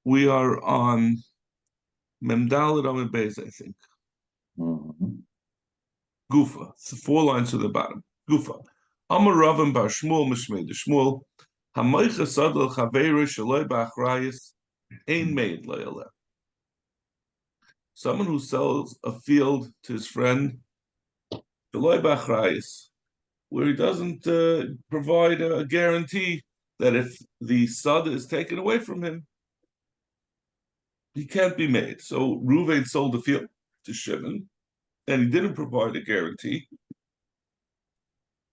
We are on Memdalit Amid Beis, I think. Gufa. It's 4 lines to the bottom. Gufa. Amar Ravim Bar Shmuel Mishmei de Shmuel. Hamoicha Sadal Chaveira Shaloi Bachrayis Ein Made Le'aleh. Someone who sells a field to his friend Shaloi Bachrayis, where he doesn't provide a guarantee that if the sada is taken away from him, he can't be made. So Ruvain sold the field to Shimon, and he didn't provide a guarantee.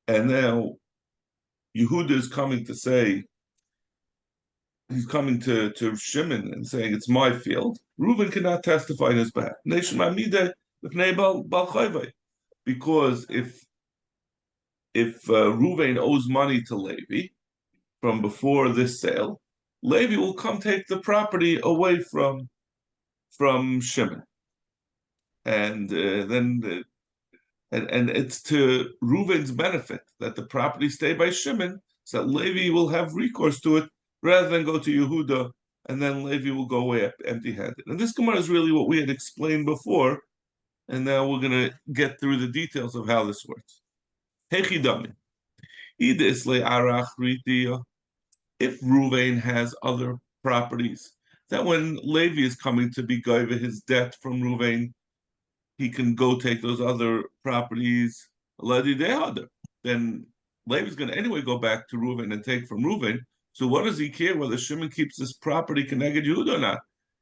And now Yehuda is coming to say, he's coming to Shimon and saying, it's my field. Reuven cannot testify in his behalf. Because if Reuven owes money to Levi from before this sale, Levi will come take the property away from Shimon. And then it's to Reuven's benefit that the property stay by Shimon, so that Levi will have recourse to it rather than go to Yehuda, and then Levi will go away empty-handed. And this Gemara is really what we had explained before, and now we're going to get through the details of how this works. Hechidami. If Reuven has other properties, that when Levi is coming to be gaiva his debt from Reuven, he can go take those other properties. Then Levi's going to anyway go back to Reuven and take from Reuven. So what does he care whether Shimon keeps this property connected Yehuda or not?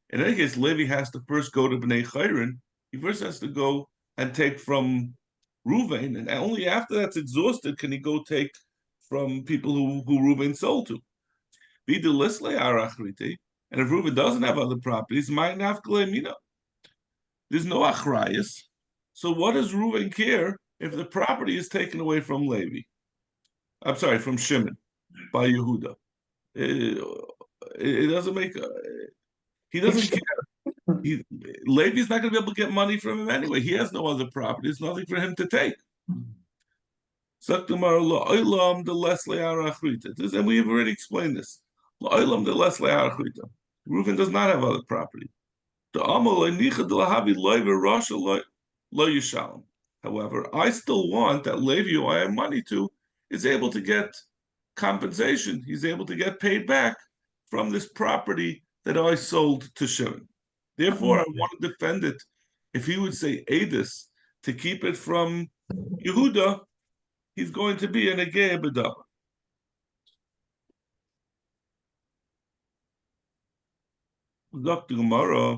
In any case, Levi has to first go to Bnei Chayrin. He first has to go and take from Reuven, and only after that's exhausted can he go take from people who Reuven sold to. And if Reuven doesn't have other properties, there's no achrayas. So what does Reuven care if the property is taken away from Levi? I'm sorry, from Shimon by Yehuda. It doesn't make. He doesn't care. Levi's not going to be able to get money from him anyway. He has no other property. There's nothing for him to take. And we've already explained this. Reuven does not have other property. However, I still want that Levi, who I have money to, is able to get compensation. He's able to get paid back from this property that I sold to Shimon. Therefore, I want to defend it. If he would say Edis to keep it from Yehuda, he's going to be an Egei B'Dava. Dr. Gemara.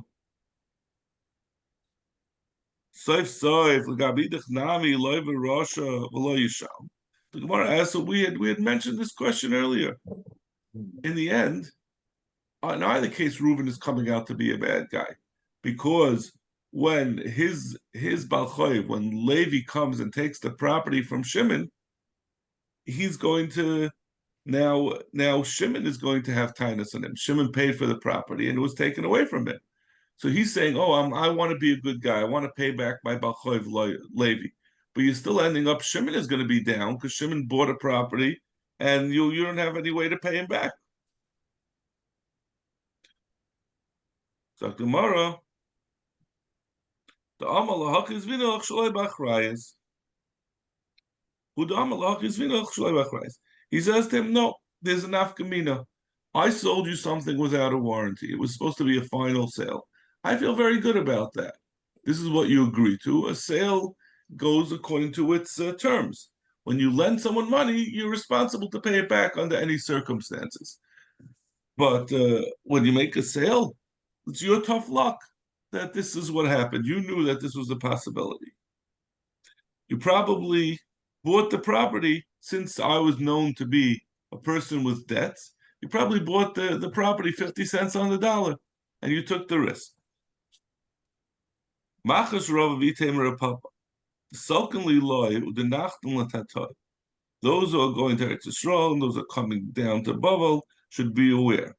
The Gemara asks, so we had mentioned this question earlier. In the end, in either case, Reuven is coming out to be a bad guy, because when his Balchoiv, when Levi comes and takes the property from Shimon, he's going to now Shimon is going to have tinus on him. Shimon paid for the property and it was taken away from him. So he's saying, I want to be a good guy. I want to pay back my Balchoiv Levi. But you're still ending up, Shimon is going to be down because Shimon bought a property and you don't have any way to pay him back. So tomorrow, the Amalahak is Vinach Shalai Bachrayas. Who the Amalahak is Vinach Shalai Bachrayas. He says to him, no, there's an afkamina. I sold you something without a warranty. It was supposed to be a final sale. I feel very good about that. This is what you agree to. A sale goes according to its terms. When you lend someone money, you're responsible to pay it back under any circumstances. But when you make a sale, it's your tough luck that this is what happened. You knew that this was a possibility. You probably bought the property since I was known to be a person with debts. You probably bought the property 50 cents on the dollar, and you took the risk. Machas Rav Vitem Papa. Sulkenly loy the nachten latatoy. Those who are going to Eretz Yisrael and those who are coming down to Bava should be aware.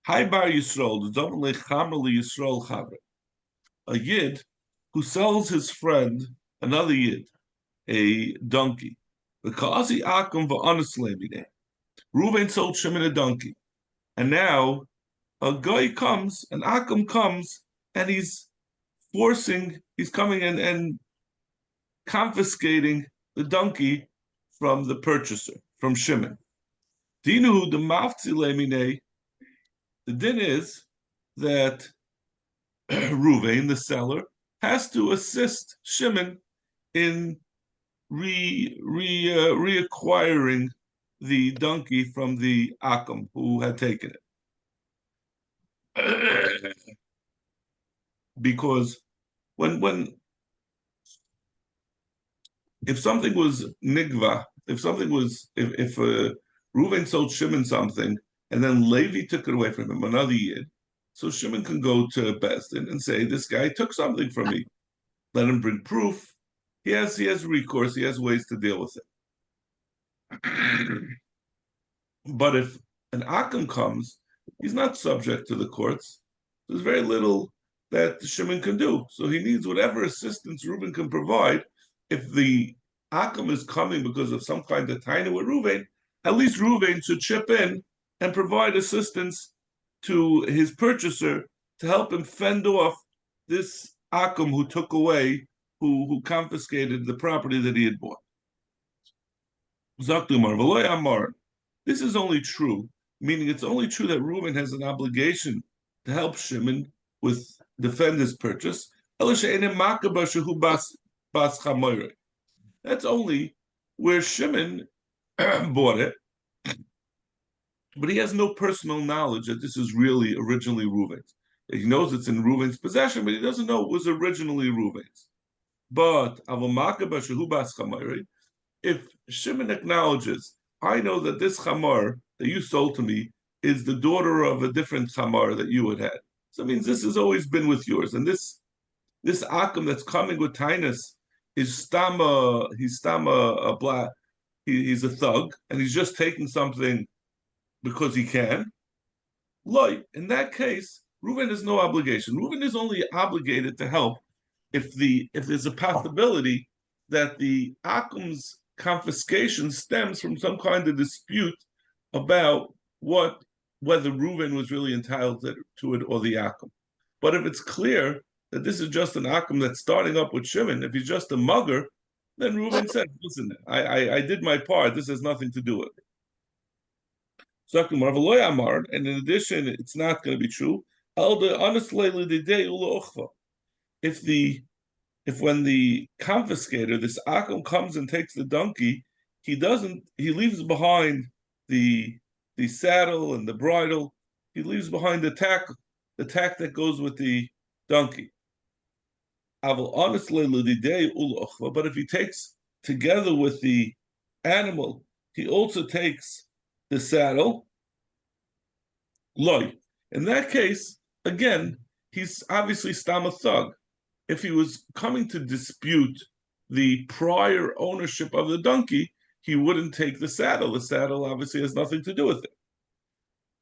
Hi Bar Yisrael, the Dominle Chamali Yisrael Chavre. A Yid who sells his friend, another Yid, a donkey. The Kazi Akum va'anislemine. Reuven sold Shimon a donkey. And now a guy comes, an Akum comes, and he's coming and confiscating the donkey from the purchaser, from Shimon. Dinu the maftzile. The din is that Ruvain, the seller, has to assist Shimon in reacquiring the donkey from the Akum who had taken it. Because when if something was nigva, if Reuven sold Shimon something and then Levi took it away from him, another yid, so Shimon can go to Besdin and say, "This guy took something from me." Let him bring proof. He has recourse. He has ways to deal with it. But if an Akim comes, he's not subject to the courts. There's very little that Shimon can do. So he needs whatever assistance Reuben can provide. If the Akim is coming because of some kind of taina with Reuven, at least Reuven should chip in and provide assistance to his purchaser to help him fend off this Akim who took away, who confiscated the property that he had bought. Zaktumar, Veloy Amar. This is only true, meaning it's only true that Reuben has an obligation to help Shimon with defend his purchase. That's only where Shimon bought it, but he has no personal knowledge that this is really originally Reuven's. He knows it's in Reuven's possession, but he doesn't know it was originally Reuven's. But if Shimon acknowledges, I know that this chamar that you sold to me is the daughter of a different chamar that you had. So it means this has always been with yours. And this Akum that's coming with Tainus is he's a black, he's a thug, and he's just taking something because he can. Loy, in that case, Reuven has no obligation. Reuven is only obligated to help if there's a possibility that the Akum's confiscation stems from some kind of dispute about whether Reuven was really entitled to it or the Akum. But if it's clear that this is just an Akum that's starting up with Shimon, if he's just a mugger, then Reuven said, "Listen, I did my part. This has nothing to do with it." So and in addition, it's not going to be true. If when the confiscator, this Akum, comes and takes the donkey, he leaves behind the saddle and the bridle. He leaves behind the tack that goes with the donkey. But if he takes together with the animal, he also takes the saddle. Loy. In that case, again, he's obviously stam a thug. If he was coming to dispute the prior ownership of the donkey, he wouldn't take the saddle. The saddle obviously has nothing to do with it.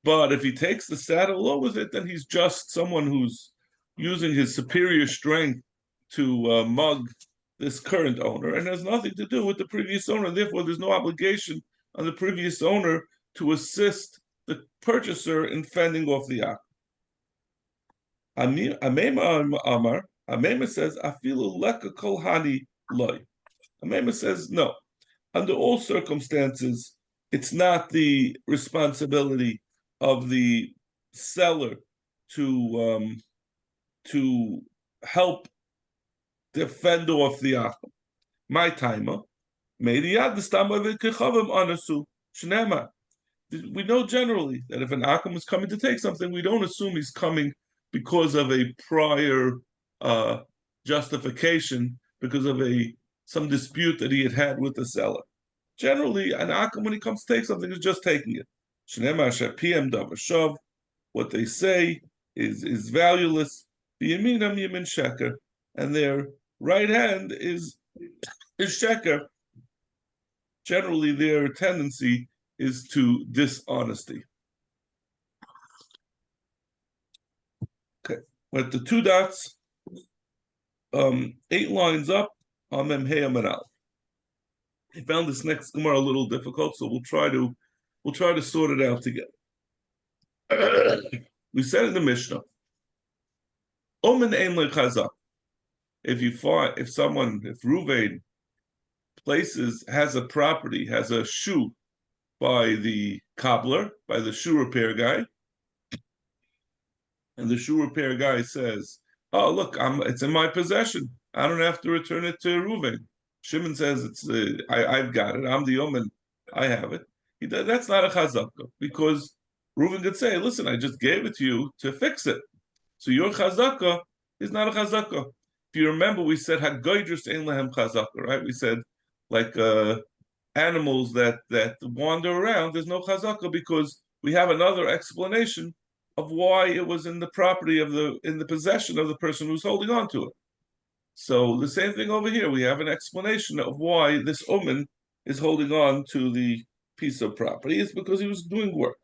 But if he takes the saddle along with it, then he's just someone who's using his superior strength to mug this current owner and has nothing to do with the previous owner. Therefore, there's no obligation on the previous owner to assist the purchaser in fending off the Ak. Amema says, Afilu leka kol hani loy. Amema says, no. Under all circumstances, it's not the responsibility of the seller to help defend off the Akum. My timer, we know generally that if an Akum is coming to take something, we don't assume he's coming because of a prior justification, because of some dispute that he had with the seller. Generally, an Akum, when he comes to take something, is just taking it. What they say is valueless. And their right hand is sheker. Generally, their tendency is to dishonesty. Okay, with the two dots, 8 lines up, Amem Hey Amanal. I found this next Gemara a little difficult, so we'll try to sort it out together. We said in the Mishnah, Omen ein lechazak. If Ruvain has a property, has a shoe by the cobbler, by the shoe repair guy, and the shoe repair guy says, "Oh, look, it's in my possession. I don't have to return it to Reuven." Shimon says, I've got it. I'm the Omen. I have it." That's not a chazakah because Reuven could say, "Listen, I just gave it to you to fix it. So your chazakah is not a chazakah." If you remember, we said hagoydrus ein lehem chazakah, right? We said like animals that wander around, there's no chazakah because we have another explanation of why it was in the possession of the person who's holding on to it. So the same thing over here. We have an explanation of why this omen is holding on to the piece of property. It's because he was doing work.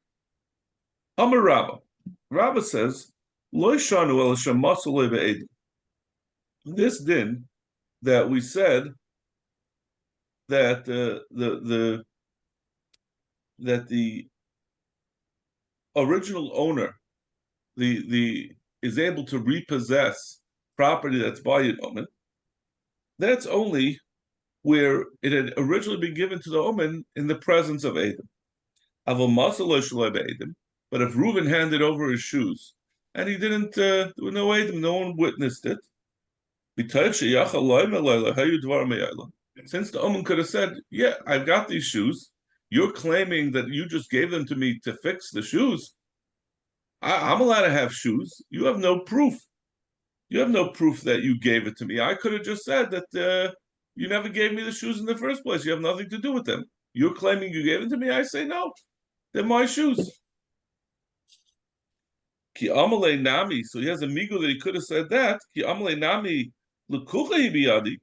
Amar Rabba. Rabba says, Lo shanu el shemasu lo be'edim. This din that we said that the original owner is able to repossess property that's by an omen, that's only where it had originally been given to the omen in the presence of Adam. But if Reuven handed over his shoes and he didn't, there was no Adam, no one witnessed it. Since the omen could have said, "Yeah, I've got these shoes. You're claiming that you just gave them to me to fix the shoes. I'm allowed to have shoes. You have no proof. You have no proof that you gave it to me. I could have just said that you never gave me the shoes in the first place. You have nothing to do with them. You're claiming you gave them to me. I say no. They're my shoes." Ki amale nami. So he has a migu that he could have said that. Ki amale nami l'kucha biyadi.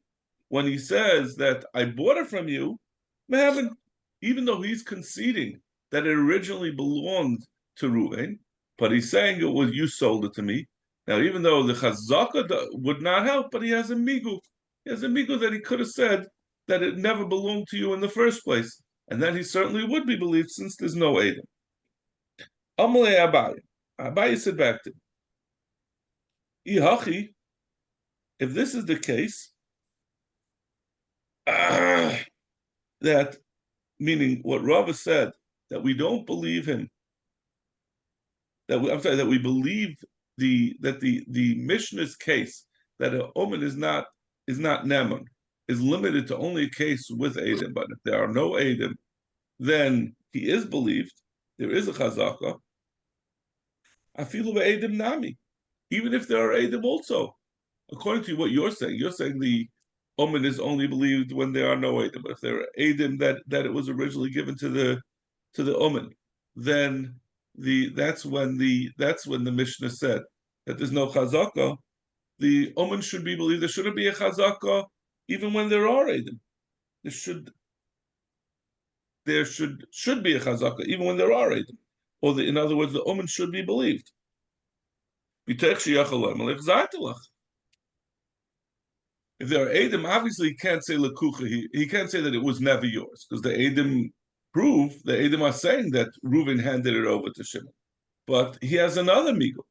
When he says that I bought it from you, even though he's conceding that it originally belonged to Reuven, but he's saying it was you sold it to me. Now, even though the chazaka would not help, but he has a migu. He has a migu that he could have said that it never belonged to you in the first place, and then he certainly would be believed since there's no Adam. Amalei Abaye. Abaye said back to him, Ihachi, if this is the case, that meaning what Rava said, that we don't believe him, that we believe the Mishnah's case that an omen is not neman, is limited to only a case with Adam, but if there are no Adam, then he is believed. There is a chazaka. Afilu Adam nami, even if there are Adam also. According to what you're saying the omen is only believed when there are no Adam. But if there are Adam that it was originally given to the omen, then that's when the Mishnah said that there's no chazaka. The omen should be believed. There shouldn't be a chazaka even when there are Adam. There should be a chazaka even when there are Adam. Or in other words, the omen should be believed. If there are Adam, obviously he can't say lekucha. He can't say that it was never yours because the Adam are saying that Reuven handed it over to Shimon. But he has another migo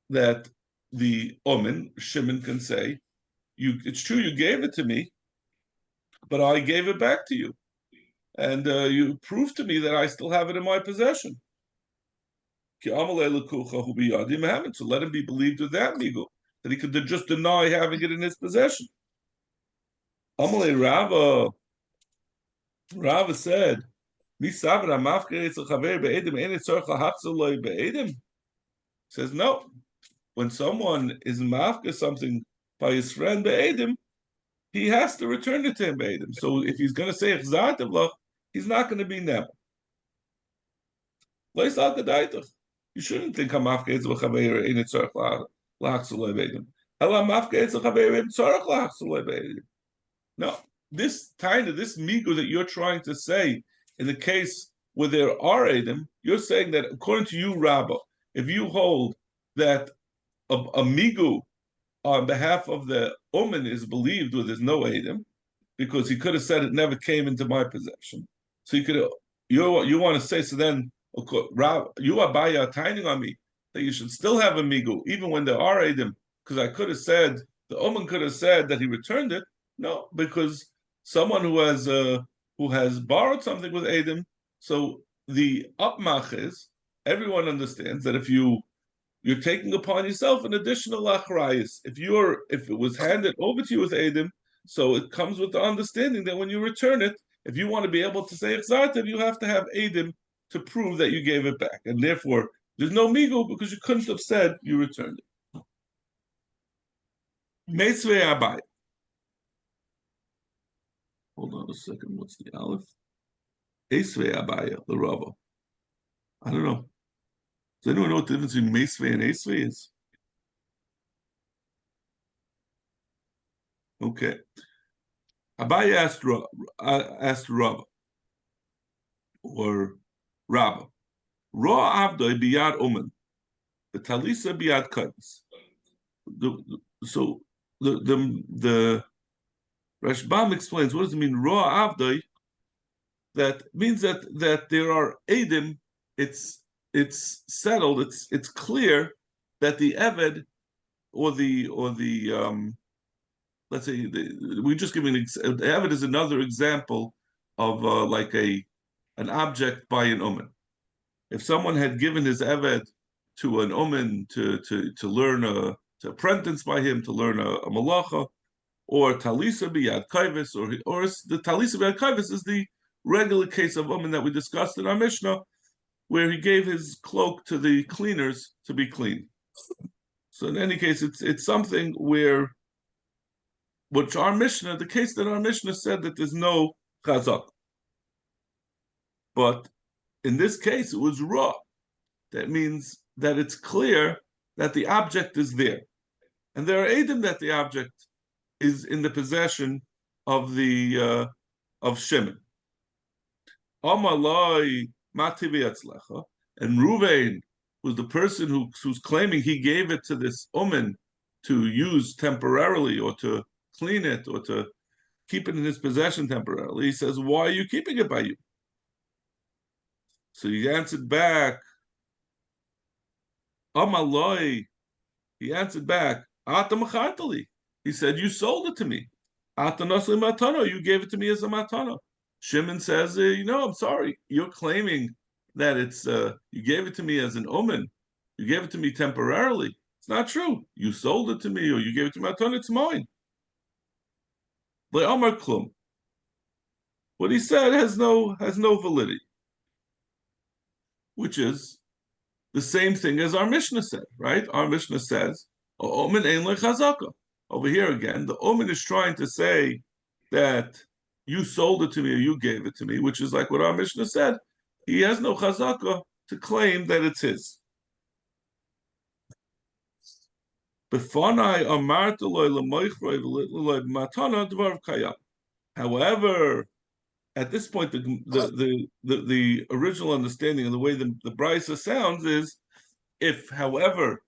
that the omen Shimon can say, it's true you gave it to me, but I gave it back to you, and you proved to me that I still have it in my possession. So let him be believed with that migo, that he could just deny having it in his possession. Amalei Rava said, says no. When someone is mafka something by his friend be'edim, he has to return it to him be'edim. So if he's going to say he's not going to be never. You shouldn't think hamafka is v'chaveir in tzarich lachzulei be'edim. Ela mafka is v'chaveir in tzarich lachzulei be'edim. No, this migu that you're trying to say in the case where there are Adam, you're saying that according to you, Rabbah, if you hold that a migu on behalf of the omen is believed where there's no Adam, because he could have said it never came into my possession. So you want to say, so then you are by timing on me that you should still have a migu, even when there are Edim, because I could have said, the Omen could have said that he returned it. No, because someone who has borrowed something with Edim, so the upmach is, everyone understands that if you're taking upon yourself an additional achrayus. If it was handed over to you with Edim, so it comes with the understanding that when you return it, if you want to be able to say Echzartiv, you have to have Edim to prove that you gave it back. And therefore, there's no migu because you couldn't have said you returned it. Meisvei Abai. Hold on a second. What's the Aleph? Esvei Abaya, the Rava. I don't know. Does anyone know what the difference between Meisvei and Esvei is? Okay. Abai asked Rava, or Rabba, Ra Abdoi biyad Omen, the Talisa biyad Kadis. So the Rashbam explains, what does it mean, Ra Abdoi? That means that there are Edim, it's settled, it's clear that the Eved or the let's say we just give the Eved is another example of like an object by an Omen. If someone had given his Eved to an Omen to learn to apprentice by him, to learn a malacha, or Talisa biyad kaivis, or the Talisa biyad kaivis is the regular case of Omen that we discussed in our Mishnah, where he gave his cloak to the cleaners to be cleaned. So in any case, it's something where, which our Mishnah, the case that our Mishnah said that there's no chazak. But in this case, it was raw. That means that it's clear that the object is there. And there are edim that the object is in the possession of the of Shimon. Amalai mativi atzlecha, and Ruvain was the person who's claiming he gave it to this Omen to use temporarily, or to clean it, or to keep it in his possession temporarily. He says, "Why are you keeping it by you?" So he answered back, Amaloi. He answered back, Ata machartali. He said, "You sold it to me. Ata nasli matano. You gave it to me as a matano." Shimon says, I'm sorry. You're claiming that it's you gave it to me as an omen. You gave it to me temporarily. It's not true. You sold it to me, or you gave it to matano. It's mine. Le'amar klum. What he said has no validity, which is the same thing as our Mishnah said, right? Our Mishnah says, "Omen ein lechazaka." Over here again, the Omen is trying to say that you sold it to me or you gave it to me, which is like what our Mishnah said. He has no chazaka to claim that it's his. However, at this point, the original understanding and the way the Brisa sounds is, if, however,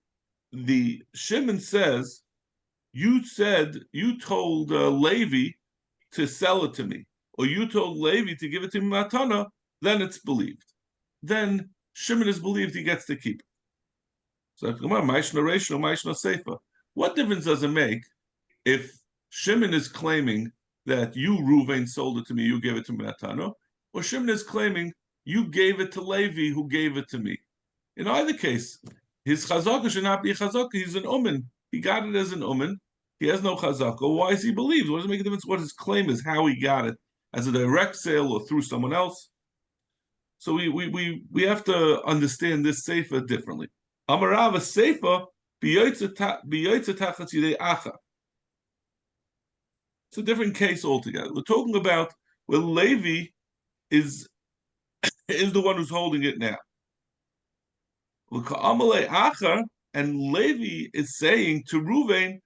the Shimon says, you told Levi to sell it to me, or you told Levi to give it to me matana, then it's believed. Then Shimon is believed, he gets to keep it. So what difference does it make if Shimon is claiming that you, Ruvain, sold it to me, you gave it to matana, or Shimon is claiming you gave it to Levi, who gave it to me? In either case, his chazaka should not be a chazaka. He's an omen. He got it as an omen. He has no chazaka. Why is he believed? What does it make a difference what his claim is, how he got it, as a direct sale or through someone else? So we have to understand this sefer differently. Amarava sefer b'yoytze tachatz yidei acha. It's a different case altogether. We're talking about where Levi is the one who's holding it now. And Levi is saying to Ruvain,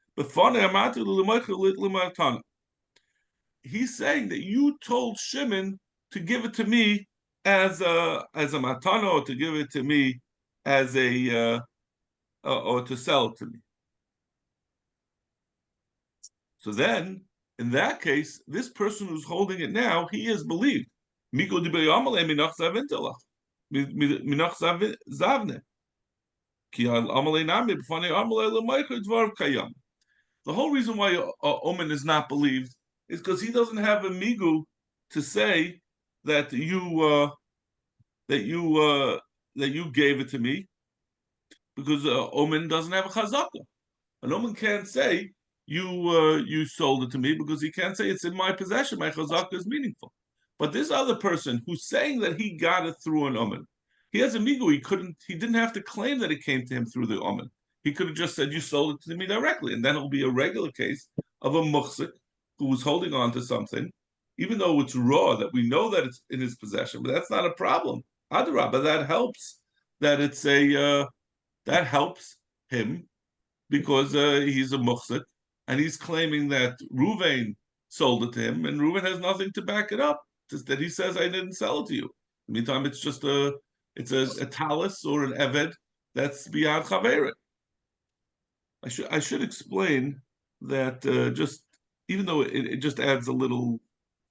he's saying that you told Shimon to give it to me as a matana, or to give it to me as or to sell it to me. So then, in that case, this person who's holding it now, he is believed. The whole reason why Omen is not believed is because he doesn't have a migu to say that that you uh, that you gave it to me, because Omen doesn't have a chazaka. An Omen can't say you sold it to me, because he can't say it's in my possession. My chazaka is meaningful. But this other person who's saying that he got it through an Omen, he has a migu. He didn't have to claim that it came to him through the Omen. He could have just said, you sold it to me directly. And then it'll be a regular case of a muhsik who was holding on to something, even though it's raw, that we know that it's in his possession. But that's not a problem. Adarabah, that helps. That helps him, because he's a muhsik, and he's claiming that Ruvain sold it to him, and Ruvain has nothing to back it up. Just that he says, I didn't sell it to you. In the meantime, it's just a talus or an eved that's beyond chaveret. I should explain that just even though it just adds a little,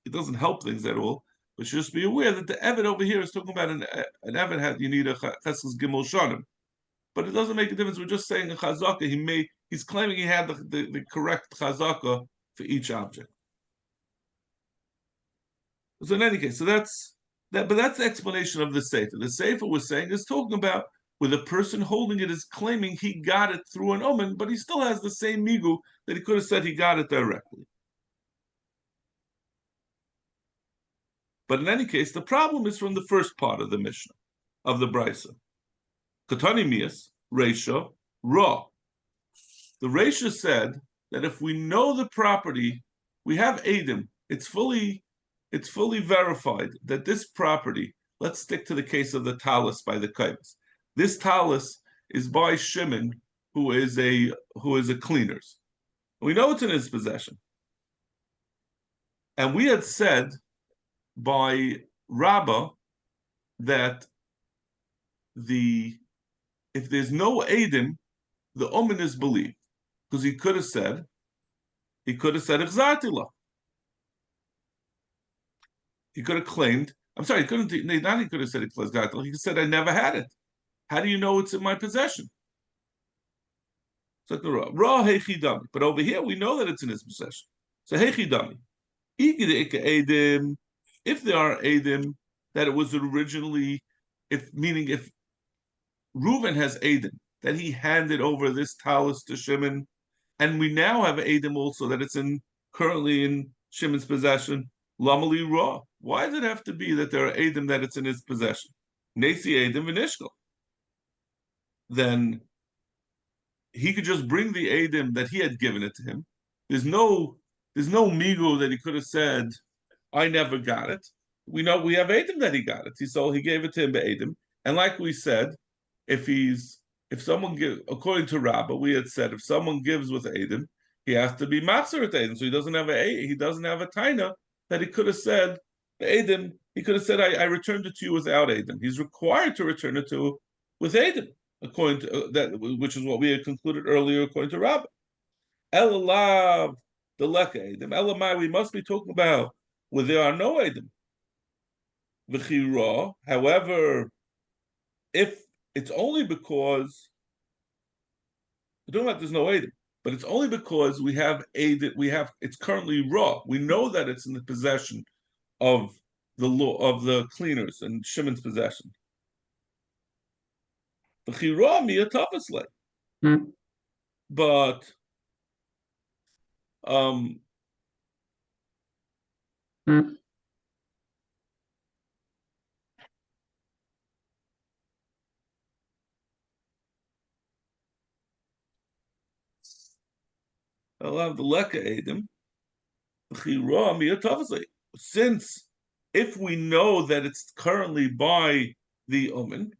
it doesn't help things at all. But just be aware that the eved over here is talking about an eved. You need a cheskas gimel shanim, but it doesn't make a difference. We're just saying a chazaka. He's claiming he had the correct chazaka for each object. So in any case, so that's that. But that's the explanation of the sefer. The sefer was saying is talking about where the person holding it is claiming he got it through an omen, but he still has the same migu that he could have said he got it directly. But in any case, the problem is from the first part of the Mishnah, of the Brisa. Katani mias, Reisha, Ra. The Reisha said that if we know the property, we have Adim. It's fully verified that this property, let's stick to the case of the talus by the Kaivis. This talus is by Shimon, who is a cleaner's. We know it's in his possession. And we had said by Rabbah that if there's no Adim, the Omen is believed. Because he could have said Exartila. He could have claimed, I'm sorry, he could have said Exartila. He said, I never had it. How do you know it's in my possession? It's like the Ra Hechidami. But over here, we know that it's in his possession. So Hechidami. If there are Adim, that it was originally, if Reuven has Adim, that he handed over this talus to Shimon, and we now have Adim also that it's currently in Shimon's possession, Lamali Ra. Why does it have to be that there are Adim that it's in his possession? Nasi Adim Vinishkal. Then he could just bring the Adim that he had given it to him. There's no migo that he could have said, I never got it. We know we have Adim that he got it. He gave it to him by Adim. And like we said, if someone gives, according to Rabbah, we had said if someone gives with Adim, he has to be Machzer at Adim. So he doesn't have a taina that he could have said Adim. He could have said, I returned it to you without Adim. He's required to return it with Adim, according to that, which is what we had concluded earlier, according to Rabbah. Elalav the leka Adim. Elamai, we must be talking about where there are no Adim. V'chira, however, if it's only because we're talking about there's no Adim, but it's only because we have Adim, it's currently raw. We know that it's in the possession of the law of the cleaners and Shimon's possession. V'chira miya tafasle. But I'll have the leka Adim. Since if we know that it's currently by the Omen,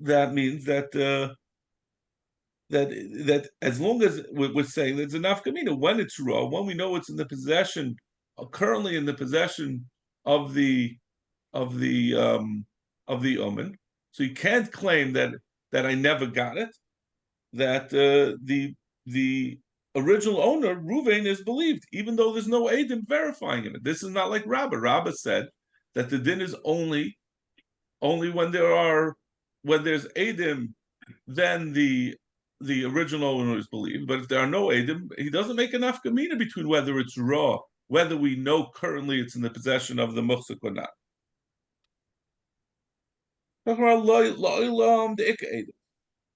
that means that that as long as we're saying there's enough kamina when it's raw, when we know it's in the possession, currently in the possession of the Omen, so you can't claim that I never got it. That the original owner, Ruvain, is believed, even though there's no Adim verifying it. This is not like Rabbah. Rabbah said that the din is only when there are when there's Adim, then the original owner is believed. But if there are no Adim, he doesn't make an nafkamina between whether it's raw, whether we know currently it's in the possession of the muhsik or not.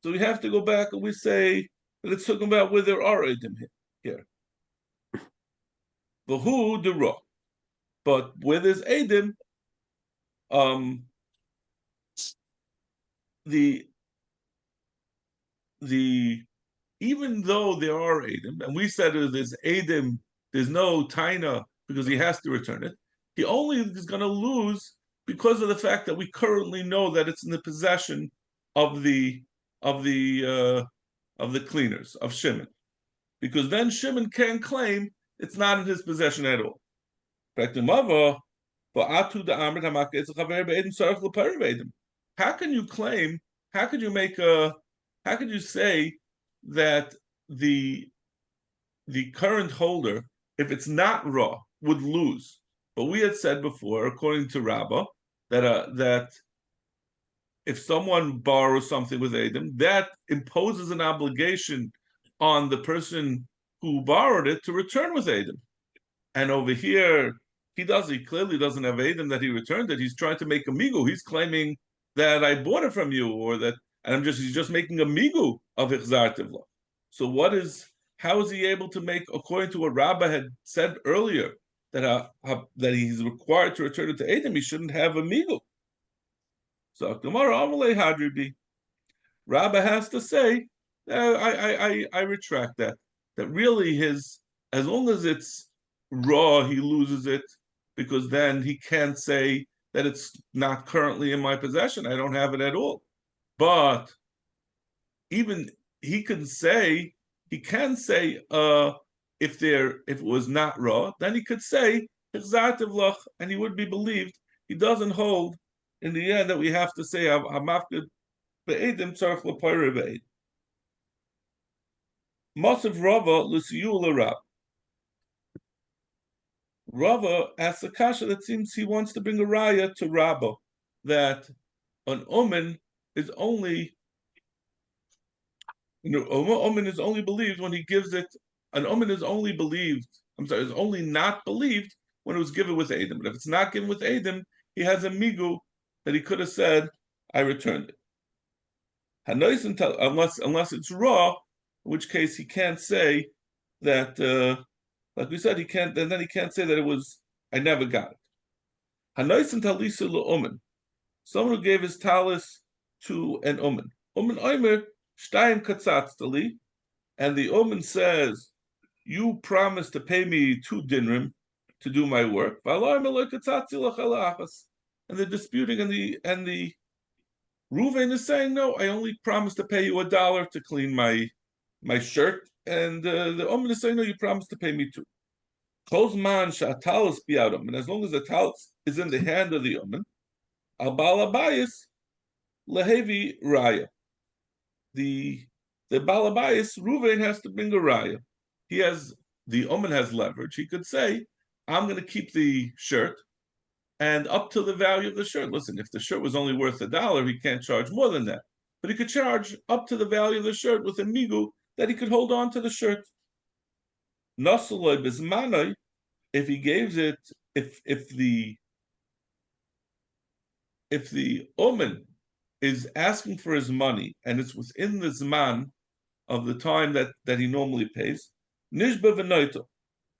So we have to go back and we say that it's talking about where there are Adim here. But who the raw? But where there's Adim, the even though there are Adim, and we said that there's Adim, there's no Taina because he has to return it, he only is going to lose because of the fact that we currently know that it's in the possession of the cleaners of Shimon, because then Shimon can claim it's not in his possession at all. How can you claim? How could you make a? How could you say that the current holder, if it's not raw, would lose? But we had said before, according to Rabbah, that if someone borrows something with Adam, that imposes an obligation on the person who borrowed it to return with Adam. And over here, he clearly doesn't have Adam that he returned it. He's trying to make a migu. He's claiming that I bought it from you, or that, and he's just making a migu of Ichzar Tivla. So how is he able to make, according to what Rabbah had said earlier, that he's required to return it to Adam, he shouldn't have a migu. So Gemara Amalei Hadribi, Rabbah has to say, I retract that. That really as long as it's raw, he loses it, because then he can't say that it's not currently in my possession. I don't have it at all. But even he can say if it was not raw, then he could say and he would be believed. He doesn't hold in the end that we have to say hamafkid be'edim tzarich l'poirei be'ed. Masav Rava l'siyul Rab. Rava asks a kasha that seems he wants to bring a raya to Rabbah that an omen is only omen is only believed when he gives it. An omen is only believed. Is only not believed when it was given with Adam. But if it's not given with Adam, he has a migu that he could have said, "I returned it." Unless it's raw, in which case he can't say that. Like we said, he can't. And then he can't say that it was. I never got it. Hanoisin talisa le'omen. Someone who gave his talis to an omen. Omen oimer shtayim katzatztali, and the omen says, "You promised to pay me 2 dinrim to do my work." And they're disputing, and the Reuven is saying, "No, I only promised to pay you $1 to clean my shirt," and the omen is saying, "No, you promised to pay me 2." And as long as the talis is in the hand of the omen, al balabayis lehevi raya. The balabayis Reuven has to bring a raya. The omen has leverage. He could say, "I'm going to keep the shirt, and up to the value of the shirt." Listen, if the shirt was only worth $1, he can't charge more than that. But he could charge up to the value of the shirt with a migu that he could hold on to the shirt. Nasaloi bismanoi, if he gives it, if the omen is asking for his money and it's within the zman of the time that he normally pays, nishba v'noito.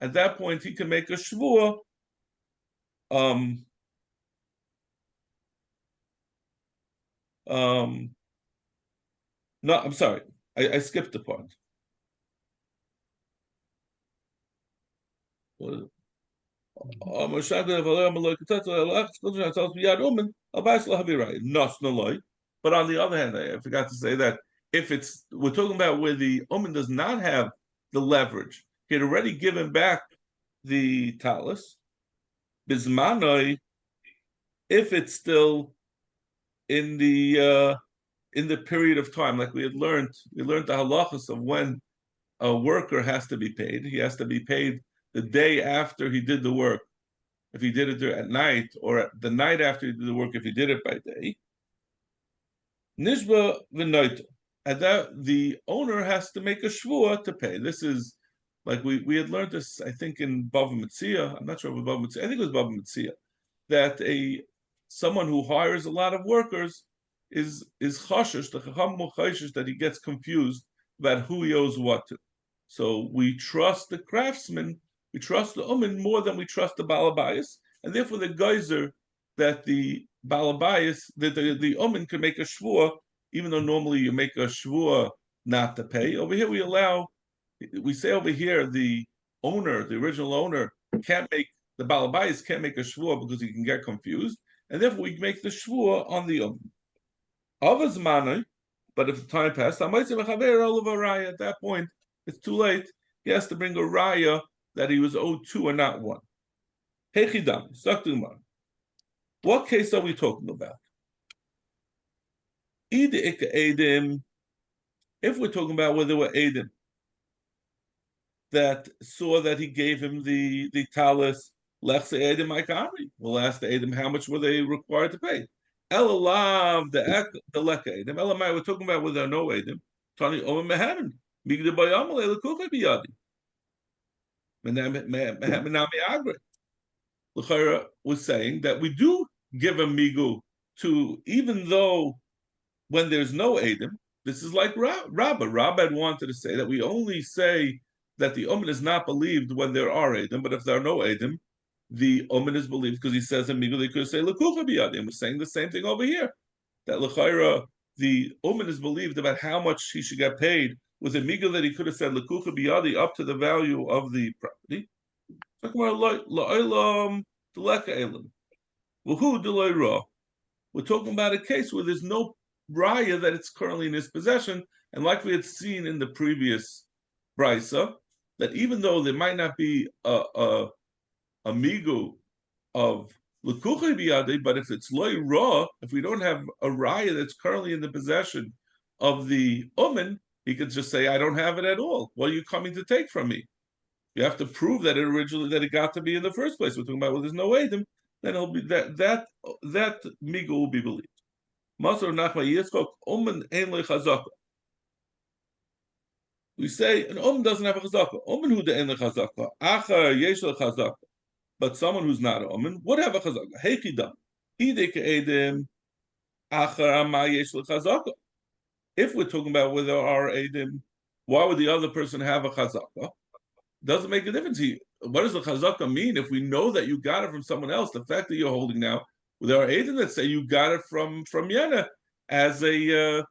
At that point, he can make a shvua. No, I'm sorry, I skipped the part. But on the other hand, I forgot to say that if we're talking about where the omen does not have the leverage, he had already given back the talis. Bismanoi, if it's still in the period of time, like we learned the halachas of when a worker has to be paid. He has to be paid the day after he did the work, if he did it at night, or the night after he did the work, if he did it by day. Nishba v'noita, and that the owner has to make a shvua to pay. This is like we had learned this, I think, in Bava Metzia. I'm not sure if it was Bava Metzia. I think it was Bava Metzia, that someone who hires a lot of workers is chashish, the chacham chashish, that he gets confused about who he owes what to. So we trust the craftsman, we trust the umin more than we trust the balabayas, and therefore the geyser that the balabayas, that the umin can make a shvua, even though normally you make a shvua not to pay. Over here we say over here the owner, the original owner, can't make the balabayas can't make a shvua because he can get confused, and therefore we make the shvua on the umin. Avaz manai, but if the time passed, at that point it's too late. He has to bring a raya that he was owed two and not one. Hechidam, Saktumar. What case are we talking about? If we're talking about whether there were Edim that saw that he gave him the talis, Lechse Edim Aikari. We'll ask the Edim how much were they required to pay. Elalav the Leka Edim. Elamai, we're talking about whether there are no Edim. Tani Omer Mehanan. Migda Bayamal Elakukha Biyadi. Menami Agri. L'chayra was saying that we do give a migu to, even though when there's no Edim, this is like Rabba. Rabba had wanted to say that we only say that the Umin is not believed when there are Edim, but if there are no Edim, the Umin is believed because he says in migu they could say L'kucha biyadim. We're saying the same thing over here. That l'chayra, the Umin is believed about how much he should get paid with a migu that he could have said L'kucha biyadi up to the value of the property. We're talking about a case where there's no raya that it's currently in his possession, and like we had seen in the previous brisa, that even though there might not be a migu of lekuche biyade, but if it's loy ra, if we don't have a raya that's currently in the possession of the umin, he could just say, "I don't have it at all. What are you coming to take from me?" You have to prove that it got to be in the first place. We're talking about, well, there's no edim, then it'll be that migu will be believed. Masar nachma yitzchok umen ein le chazaka. We say an doesn't have a chazaka. Umen hu de ein le chazaka. Achar yesh le chazaka. But someone who's not an umen would have a chazaka. Hekidam. Ide ke'edim achar ama yesh le chazaka. If we're talking about whether there are edim, why would the other person have a chazaka? Doesn't make a difference. What does the chazaka mean if we know that you got it from someone else? The fact that you're holding now, there are agents that say you got it from Yena as a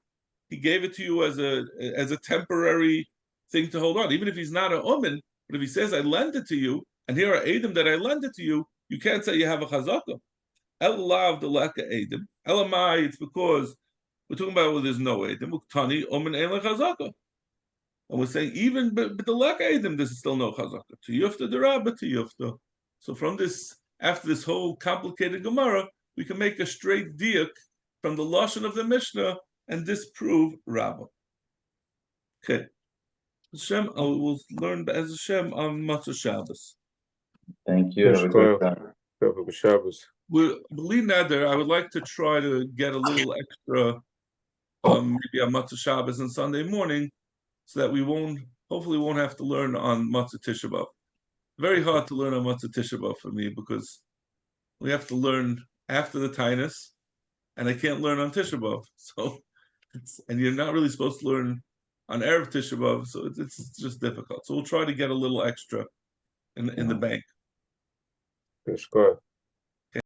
he gave it to you as a temporary thing to hold on, even if he's not an umin. But if he says I lend it to you, and here are edim that I lend it to you, you can't say you have a chazaka. Elav the leka edim. Elamai, it's because we're talking about where there's no edim. Uktani umin ein chazaka. And we're saying even but the lek edim, this is still no chazaka. To yufta the rabba to yufta. So from this, after this whole complicated Gemara, we can make a straight diak from the lashon of the Mishnah and disprove rabba. Okay, Hashem, we'll learn as Hashem on Matzah Shabbos. Thank you. Have a good time. We're Nader. I would like to try to get a little extra, maybe on Matzah Shabbos and Sunday morning, so that we hopefully won't have to learn on Matzah Tisha B'Av. Very hard to learn on Matzah Tisha B'Av for me because we have to learn after the Tainus, and I can't learn on Tisha B'Av. So, and you're not really supposed to learn on Erev Tisha B'Av, so it's just difficult. So we'll try to get a little extra in the bank. That's good.